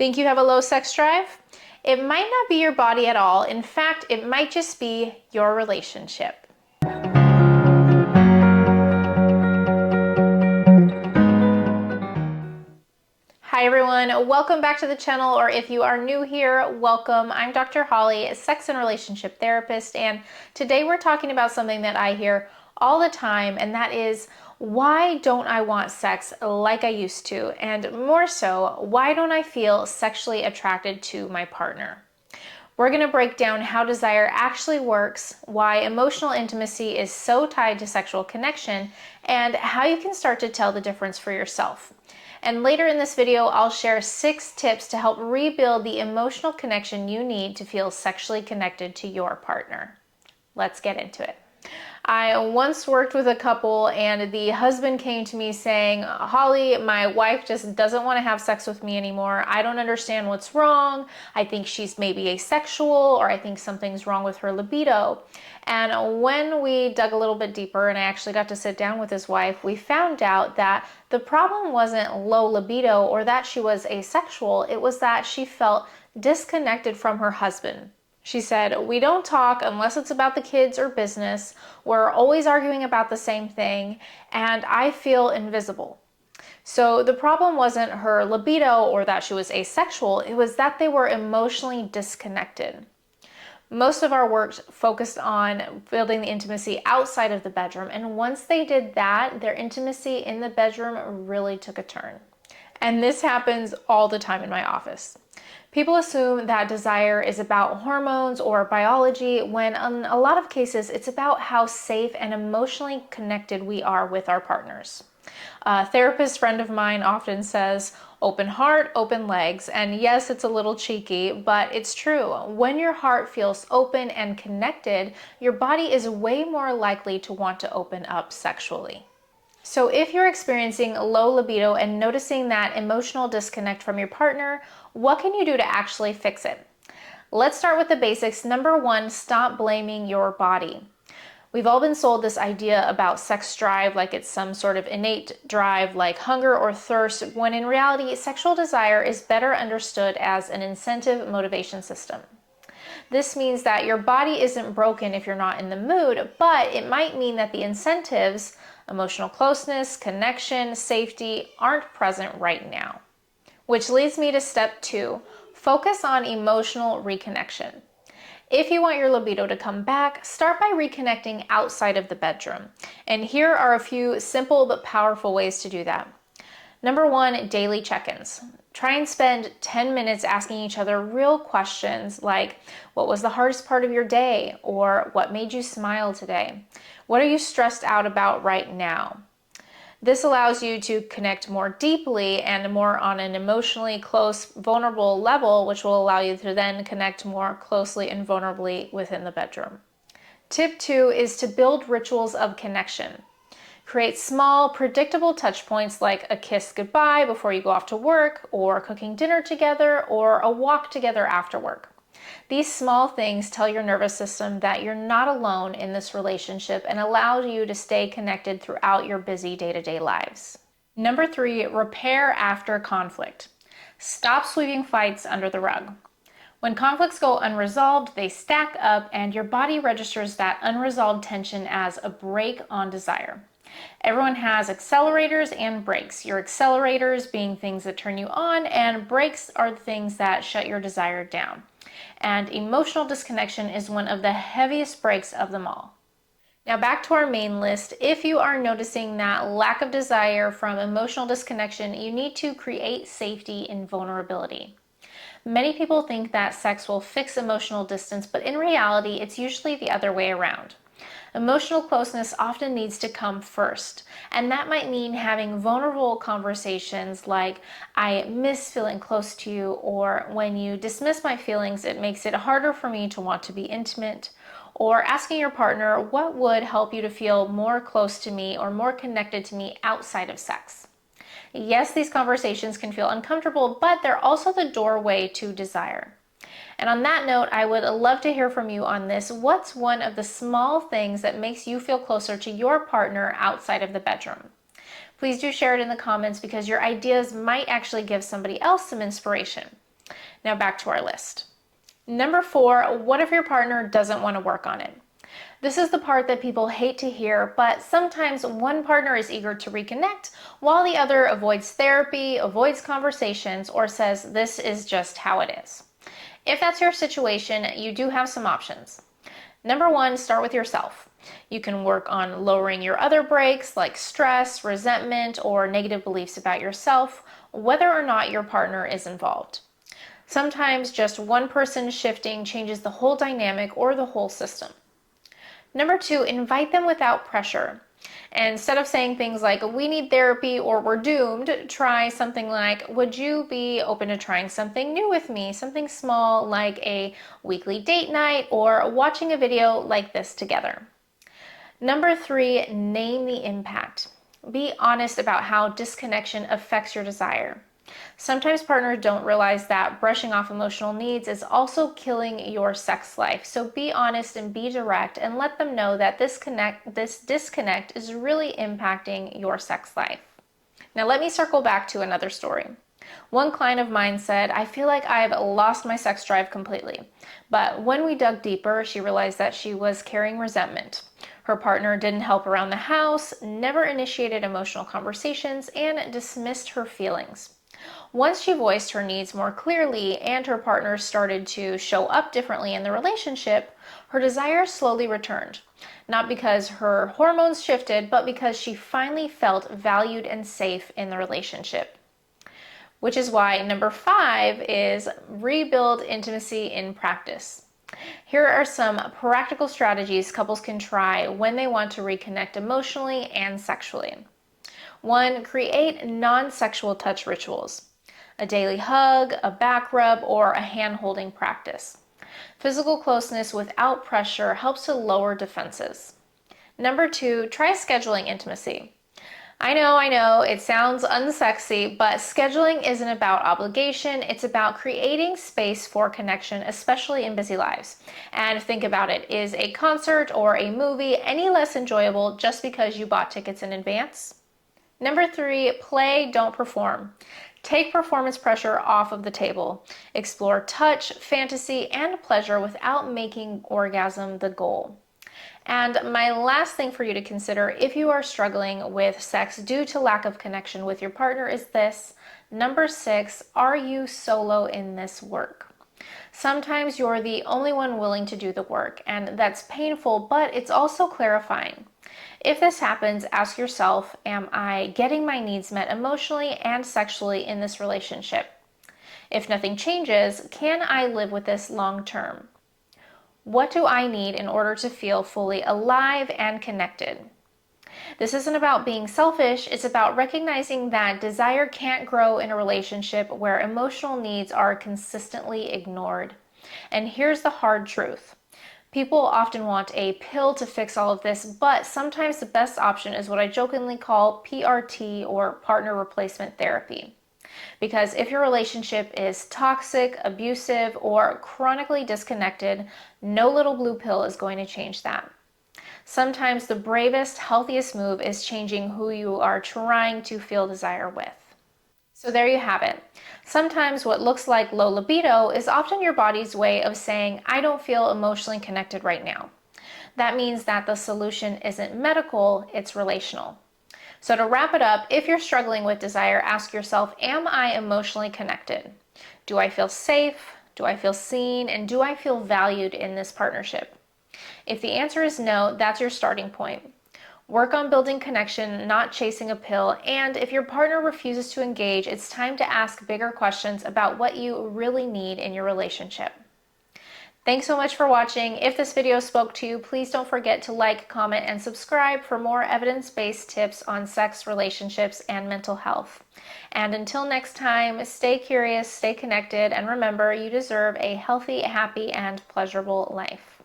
Think you have a low sex drive? It might not be your body at all. In fact, it might just be your relationship. Hi everyone, welcome back to the channel, or if you are new here, welcome. I'm Dr. Holly, a sex and relationship therapist, and today we're talking about something that I hear all the time, and that is, why don't I want sex like I used to? And more so, why don't I feel sexually attracted to my partner? We're going to break down how desire actually works, why emotional intimacy is so tied to sexual connection, and how you can start to tell the difference for yourself. And later in this video, I'll share 6 tips to help rebuild the emotional connection you need to feel sexually connected to your partner. Let's get into it. I once worked with a couple and the husband came to me saying, Holly, my wife just doesn't want to have sex with me anymore. I don't understand what's wrong. I think she's maybe asexual, or I think something's wrong with her libido. And when we dug a little bit deeper and I actually got to sit down with his wife, we found out that the problem wasn't low libido or that she was asexual. It was that she felt disconnected from her husband. She said, we don't talk unless it's about the kids or business. We're always arguing about the same thing, and I feel invisible. So the problem wasn't her libido or that she was asexual, it was that they were emotionally disconnected. Most of our work focused on building the intimacy outside of the bedroom, and once they did that, their intimacy in the bedroom really took a turn. And this happens all the time in my office. People assume that desire is about hormones or biology, when in a lot of cases it's about how safe and emotionally connected we are with our partners. A therapist friend of mine often says, open heart, open legs. And yes, it's a little cheeky, but it's true. When your heart feels open and connected, your body is way more likely to want to open up sexually. So if you're experiencing low libido and noticing that emotional disconnect from your partner, what can you do to actually fix it? Let's start with the basics. Number 1, stop blaming your body. We've all been sold this idea about sex drive like it's some sort of innate drive like hunger or thirst, when in reality, sexual desire is better understood as an incentive motivation system. This means that your body isn't broken if you're not in the mood, but it might mean that the incentives, emotional closeness, connection, safety, aren't present right now. Which leads me to step 2, focus on emotional reconnection. If you want your libido to come back, start by reconnecting outside of the bedroom. And here are a few simple but powerful ways to do that. Number 1, daily check-ins. Try and spend 10 minutes asking each other real questions like, what was the hardest part of your day? Or what made you smile today? What are you stressed out about right now? This allows you to connect more deeply and more on an emotionally close, vulnerable level, which will allow you to then connect more closely and vulnerably within the bedroom. Tip 2 is to build rituals of connection. Create small, predictable touch points like a kiss goodbye before you go off to work, or cooking dinner together, or a walk together after work. These small things tell your nervous system that you're not alone in this relationship and allow you to stay connected throughout your busy day-to-day lives. Number 3, repair after conflict. Stop sweeping fights under the rug. When conflicts go unresolved, they stack up, and your body registers that unresolved tension as a brake on desire. Everyone has accelerators and brakes. Your accelerators being things that turn you on, and brakes are the things that shut your desire down. And emotional disconnection is one of the heaviest brakes of them all. Now back to our main list. If you are noticing that lack of desire from emotional disconnection, you need to create safety in vulnerability. Many people think that sex will fix emotional distance, but in reality, it's usually the other way around. Emotional closeness often needs to come first, and that might mean having vulnerable conversations like, I miss feeling close to you, or when you dismiss my feelings, it makes it harder for me to want to be intimate, or asking your partner what would help you to feel more close to me or more connected to me outside of sex. Yes, these conversations can feel uncomfortable, but they're also the doorway to desire. And on that note, I would love to hear from you on this. What's one of the small things that makes you feel closer to your partner outside of the bedroom? Please do share it in the comments, because your ideas might actually give somebody else some inspiration. Now back to our list. Number 4, what if your partner doesn't want to work on it? This is the part that people hate to hear, but sometimes one partner is eager to reconnect while the other avoids therapy, avoids conversations, or says this is just how it is. If that's your situation, you do have some options. Number 1, start with yourself. You can work on lowering your other brakes like stress, resentment, or negative beliefs about yourself, whether or not your partner is involved. Sometimes just one person shifting changes the whole dynamic or the whole system. Number 2, invite them without pressure. And instead of saying things like, we need therapy or we're doomed, try something like, would you be open to trying something new with me? Something small like a weekly date night or watching a video like this together. Number 3, name the impact. Be honest about how disconnection affects your desire. Sometimes partners don't realize that brushing off emotional needs is also killing your sex life. So be honest and be direct and let them know that this disconnect is really impacting your sex life. Now let me circle back to another story. One client of mine said, I feel like I've lost my sex drive completely. But when we dug deeper, she realized that she was carrying resentment. Her partner didn't help around the house, never initiated emotional conversations, and dismissed her feelings. Once she voiced her needs more clearly and her partner started to show up differently in the relationship, her desire slowly returned. Not because her hormones shifted, but because she finally felt valued and safe in the relationship. Which is why number 5 is rebuild intimacy in practice. Here are some practical strategies couples can try when they want to reconnect emotionally and sexually. 1, create non-sexual touch rituals. A daily hug, a back rub, or a hand-holding practice. Physical closeness without pressure helps to lower defenses. Number 2, try scheduling intimacy. I know, it sounds unsexy, but scheduling isn't about obligation, it's about creating space for connection, especially in busy lives. And think about it, is a concert or a movie any less enjoyable just because you bought tickets in advance? Number 3, play, don't perform. Take performance pressure off of the table. Explore touch, fantasy, and pleasure without making orgasm the goal. And my last thing for you to consider if you are struggling with sex due to lack of connection with your partner is this. Number 6, are you solo in this work? Sometimes you're the only one willing to do the work, and that's painful, but it's also clarifying. If this happens, ask yourself, am I getting my needs met emotionally and sexually in this relationship? If nothing changes, can I live with this long term? What do I need in order to feel fully alive and connected? This isn't about being selfish, it's about recognizing that desire can't grow in a relationship where emotional needs are consistently ignored. And here's the hard truth. People often want a pill to fix all of this, but sometimes the best option is what I jokingly call PRT, or partner replacement therapy. Because if your relationship is toxic, abusive, or chronically disconnected, no little blue pill is going to change that. Sometimes the bravest, healthiest move is changing who you are trying to feel desire with. So there you have it. Sometimes what looks like low libido is often your body's way of saying, I don't feel emotionally connected right now. That means that the solution isn't medical, it's relational. So to wrap it up, if you're struggling with desire, ask yourself, am I emotionally connected? Do I feel safe? Do I feel seen? And do I feel valued in this partnership? If the answer is no, that's your starting point. Work on building connection, not chasing a pill, and if your partner refuses to engage, it's time to ask bigger questions about what you really need in your relationship. Thanks so much for watching. If this video spoke to you, please don't forget to like, comment, and subscribe for more evidence-based tips on sex, relationships, and mental health. And until next time, stay curious, stay connected, and remember, you deserve a healthy, happy, and pleasurable life.